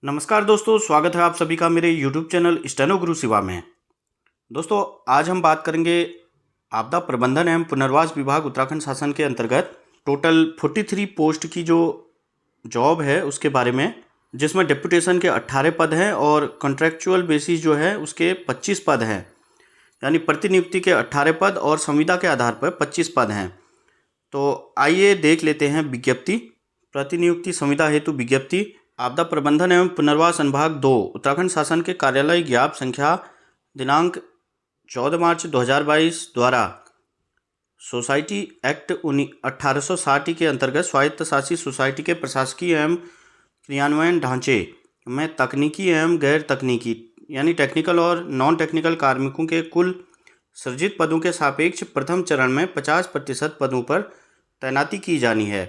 नमस्कार दोस्तों, स्वागत है आप सभी का मेरे YouTube चैनल स्टेनो गुरु शिवा में। दोस्तों, आज हम बात करेंगे आपदा प्रबंधन एवं पुनर्वास विभाग उत्तराखंड शासन के अंतर्गत टोटल 43 पोस्ट की जो जॉब है उसके बारे में, जिसमें डेपुटेशन के 18 पद हैं और कॉन्ट्रैक्चुअल बेसिस जो है उसके 25 पद हैं। यानी प्रतिनियुक्ति के 18 पद और संविदा के आधार पर 25 पद हैं। तो आइए देख लेते हैं विज्ञप्ति। प्रतिनियुक्ति संविदा हेतु विज्ञप्ति। आपदा प्रबंधन एवं पुनर्वास अनुभाग 2 उत्तराखंड शासन के कार्यालय ज्ञाप संख्या दिनांक 14 मार्च 2022 द्वारा सोसाइटी एक्ट 1860 के अंतर्गत स्वायत्त शासी सोसाइटी के प्रशासकीय एवं क्रियान्वयन ढांचे में तकनीकी एवं गैर तकनीकी यानी टेक्निकल और नॉन टेक्निकल कार्मिकों के कुल सृजित पदों के सापेक्ष प्रथम चरण में 50% पदों पर तैनाती की जानी है।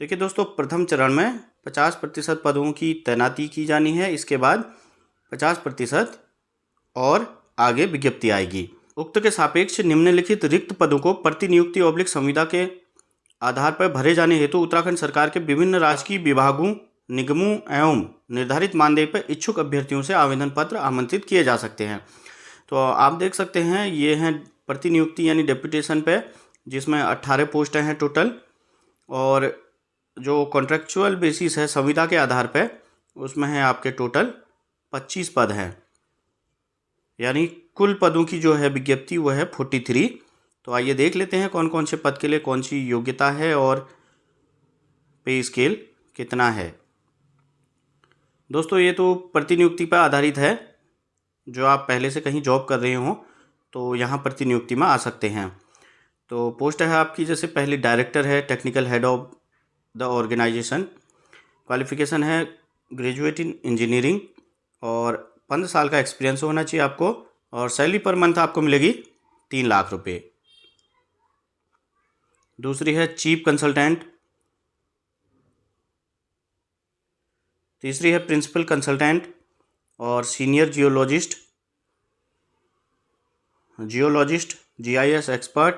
देखिए दोस्तों, प्रथम चरण में 50% पदों की तैनाती की जानी है। इसके बाद 50% और आगे विज्ञप्ति आएगी। उक्त के सापेक्ष निम्नलिखित रिक्त पदों को प्रतिनियुक्ति / संविदा के आधार पर भरे जाने हेतु उत्तराखंड सरकार के विभिन्न राजकीय विभागों, निगमों एवं निर्धारित मानदेय पर इच्छुक अभ्यर्थियों से आवेदन पत्र आमंत्रित किए जा सकते हैं। तो आप देख सकते हैं, ये हैं प्रतिनियुक्ति यानी डेपुटेशन पे, जिसमें 18 पोस्ट हैं टोटल, और जो कॉन्ट्रैक्चुअल बेसिस है संविदा के आधार पे उसमें है आपके टोटल 25 पद हैं। यानी कुल पदों की जो है विज्ञप्ति वो है 43। तो आइए देख लेते हैं कौन कौन से पद के लिए कौन सी योग्यता है और पे स्केल कितना है। दोस्तों, ये तो प्रतिनियुक्ति पर आधारित है। जो आप पहले से कहीं जॉब कर रहे हो तो यहाँ प्रतिनियुक्ति में आ सकते हैं। तो पोस्ट है आपकी, जैसे पहले डायरेक्टर है, technical head of the organisation. Qualification है ग्रेजुएट इन इंजीनियरिंग और 15 साल का एक्सपीरियंस होना चाहिए आपको, और सैलरी पर मंथ आपको मिलेगी 3 लाख रुपए। दूसरी है चीफ कंसल्टेंट। तीसरी है प्रिंसिपल कंसल्टेंट और senior geologist, GIS expert,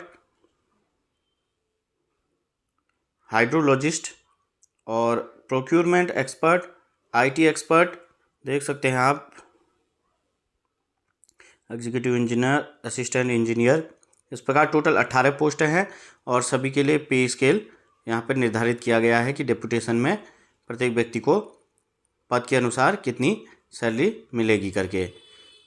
hydrologist और प्रोक्यूरमेंट एक्सपर्ट, IT एक्सपर्ट देख सकते हैं आप, एग्जीक्यूटिव इंजीनियर, असिस्टेंट इंजीनियर। इस प्रकार टोटल 18 पोस्ट हैं और सभी के लिए पे स्केल यहाँ पर निर्धारित किया गया है कि डेपुटेशन में प्रत्येक व्यक्ति को पद के अनुसार कितनी सैलरी मिलेगी करके।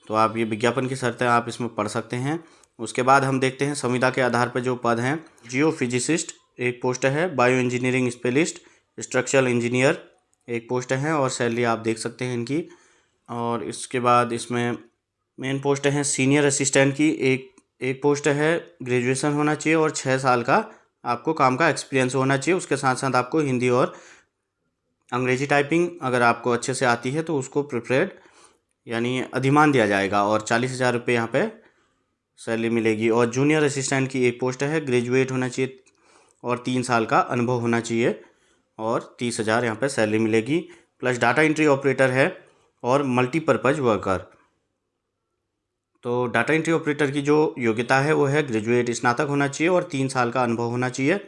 तो आप ये विज्ञापन की शर्तें आप इसमें पढ़ सकते हैं। उसके बाद हम देखते हैं संविदा के आधार पर जो पद हैं। जियोफिजिसिस्ट एक पोस्ट है, bio engineering specialist, structural engineer एक पोस्ट है, और सैलरी आप देख सकते हैं इनकी। और इसके बाद इसमें मेन पोस्ट हैं सीनियर असिस्टेंट की एक पोस्ट है। ग्रेजुएशन होना चाहिए और 6 साल का आपको काम का एक्सपीरियंस होना चाहिए। उसके साथ साथ आपको हिंदी और अंग्रेजी टाइपिंग अगर आपको अच्छे से आती है तो उसको प्रिफरेड यानी अधिमान दिया जाएगा, और 40,000 रुपये यहाँ पे सैलरी मिलेगी। और जूनियर असिस्टेंट की एक पोस्ट है, ग्रेजुएट होना चाहिए और 3 साल का अनुभव होना चाहिए, और 30,000 यहाँ पे सैलरी मिलेगी। प्लस डाटा एंट्री ऑपरेटर है और मल्टीपर्पज़ वर्कर। तो डाटा एंट्री ऑपरेटर की जो योग्यता है वो है ग्रेजुएट स्नातक होना चाहिए और 3 साल का अनुभव होना चाहिए,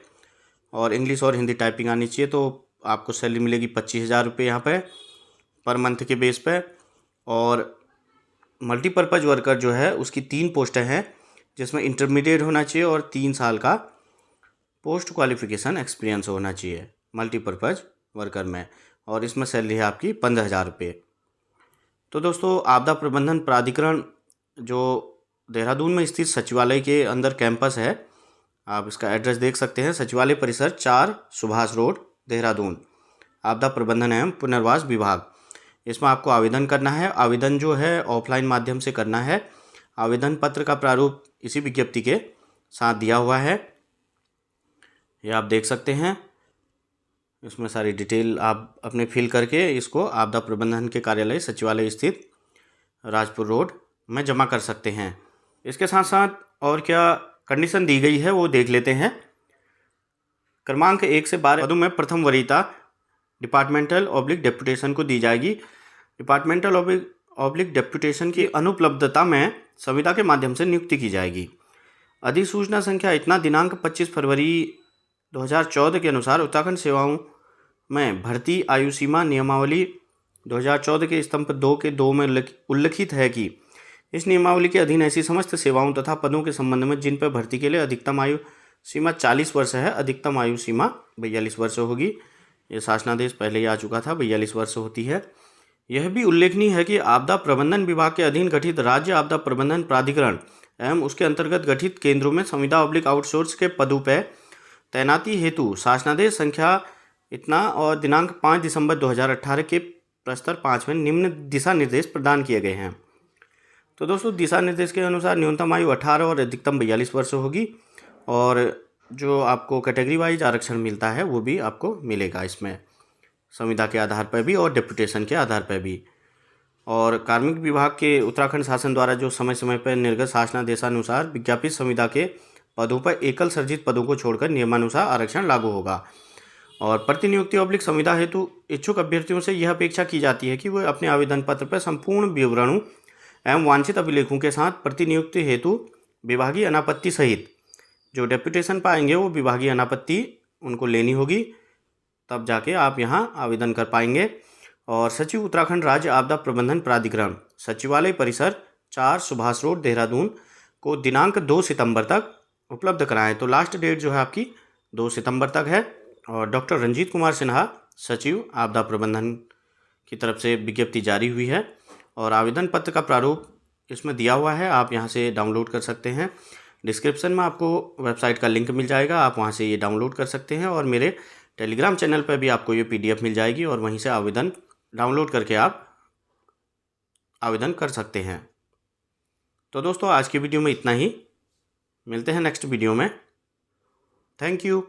और इंग्लिश और हिंदी टाइपिंग आनी चाहिए। तो आपको सैलरी मिलेगी 25,000 रुपये यहाँ पे पर मंथ के बेस पे। और मल्टीपर्पज़ वर्कर जो है उसकी 3 पोस्टें हैं, जिसमें इंटरमीडिएट होना चाहिए और 3 साल का पोस्ट क्वालिफिकेशन एक्सपीरियंस होना चाहिए मल्टीपर्पज़ वर्कर में, और इसमें सैलरी है आपकी 15,000 रुपये। तो दोस्तों, आपदा प्रबंधन प्राधिकरण जो देहरादून में स्थित सचिवालय के अंदर कैंपस है, आप इसका एड्रेस देख सकते हैं, सचिवालय परिसर 4 सुभाष रोड देहरादून, आपदा प्रबंधन एवं पुनर्वास विभाग। इसमें आपको आवेदन करना है। आवेदन जो है ऑफलाइन माध्यम से करना है। आवेदन पत्र का प्रारूप इसी विज्ञप्ति के साथ दिया हुआ है, ये आप देख सकते हैं। इसमें सारी डिटेल आप अपने फिल करके इसको आपदा प्रबंधन के कार्यालय सचिवालय स्थित राजपुर रोड में जमा कर सकते हैं। इसके साथ साथ और क्या कंडीशन दी गई है वो देख लेते हैं। क्रमांक 1 से 12 पदों में प्रथम वरीयता डिपार्टमेंटल / डेपुटेशन को दी जाएगी। डिपार्टमेंटल / डेपुटेशन की अनुपलब्धता में संविदा के माध्यम से नियुक्ति की जाएगी। अधिसूचना संख्या इतना दिनांक 25 फरवरी 2014 के अनुसार उत्तराखंड सेवाओं में भर्ती आयु सीमा नियमावली 2014 के स्तंभ 2 के 2 में उल्लिखित है कि इस नियमावली के अधीन ऐसी समस्त सेवाओं तथा पदों के संबंध में जिन पर भर्ती के लिए अधिकतम आयु सीमा 40 वर्ष है, अधिकतम आयु सीमा 42 वर्ष होगी। ये शासनादेश पहले ही आ चुका था, 42 वर्ष होती है। यह भी उल्लेखनीय है कि आपदा प्रबंधन विभाग के अधीन गठित राज्य आपदा प्रबंधन प्राधिकरण एवं उसके अंतर्गत गठित केंद्रों में संविदा आउटसोर्स के पदों पर तैनाती हेतु शासनादेश संख्या इतना और दिनांक 5 दिसंबर 2018 के प्रस्तर 5 में निम्न दिशा निर्देश प्रदान किए गए हैं। तो दोस्तों, दिशा निर्देश के अनुसार न्यूनतम आयु 18 और अधिकतम 42 वर्ष होगी, और जो आपको कैटेगरी वाइज आरक्षण मिलता है वो भी आपको मिलेगा इसमें, संविदा के आधार पर भी और डेपुटेशन के आधार पर भी। और कार्मिक विभाग के उत्तराखंड शासन द्वारा जो समय समय पर निर्गत शासनादेशानुसार विज्ञापित संविदा के पदों पर एकल सर्जित पदों को छोड़कर नियमानुसार आरक्षण लागू होगा। और प्रतिनियुक्ति संविदा हेतु इच्छुक अभ्यर्थियों से यह अपेक्षा की जाती है कि वे अपने आवेदन पत्र पर संपूर्ण विवरणों एवं वांछित अभिलेखों के साथ प्रतिनियुक्ति हेतु विभागीय अनापत्ति सहित जो डेपुटेशन पाएंगे वो विभागीय अनापत्ति उनको लेनी होगी, तब जाके आप यहाँ आवेदन कर पाएंगे। और सचिव उत्तराखंड राज्य आपदा प्रबंधन प्राधिकरण सचिवालय परिसर 4 सुभाष रोड देहरादून को दिनांक 2 सितंबर तक उपलब्ध कराएं। तो लास्ट डेट जो है आपकी 2 सितंबर तक है। और डॉक्टर रंजीत कुमार सिन्हा सचिव आपदा प्रबंधन की तरफ से विज्ञप्ति जारी हुई है, और आवेदन पत्र का प्रारूप इसमें दिया हुआ है, आप यहाँ से डाउनलोड कर सकते हैं। डिस्क्रिप्शन में आपको वेबसाइट का लिंक मिल जाएगा, आप वहाँ से ये डाउनलोड कर सकते हैं। और मेरे टेलीग्राम चैनल पर भी आपको ये PDF मिल जाएगी, और वहीं से आवेदन डाउनलोड करके आप आवेदन कर सकते हैं। तो दोस्तों, आज की वीडियो में इतना ही, मिलते हैं नेक्स्ट वीडियो में। Thank you.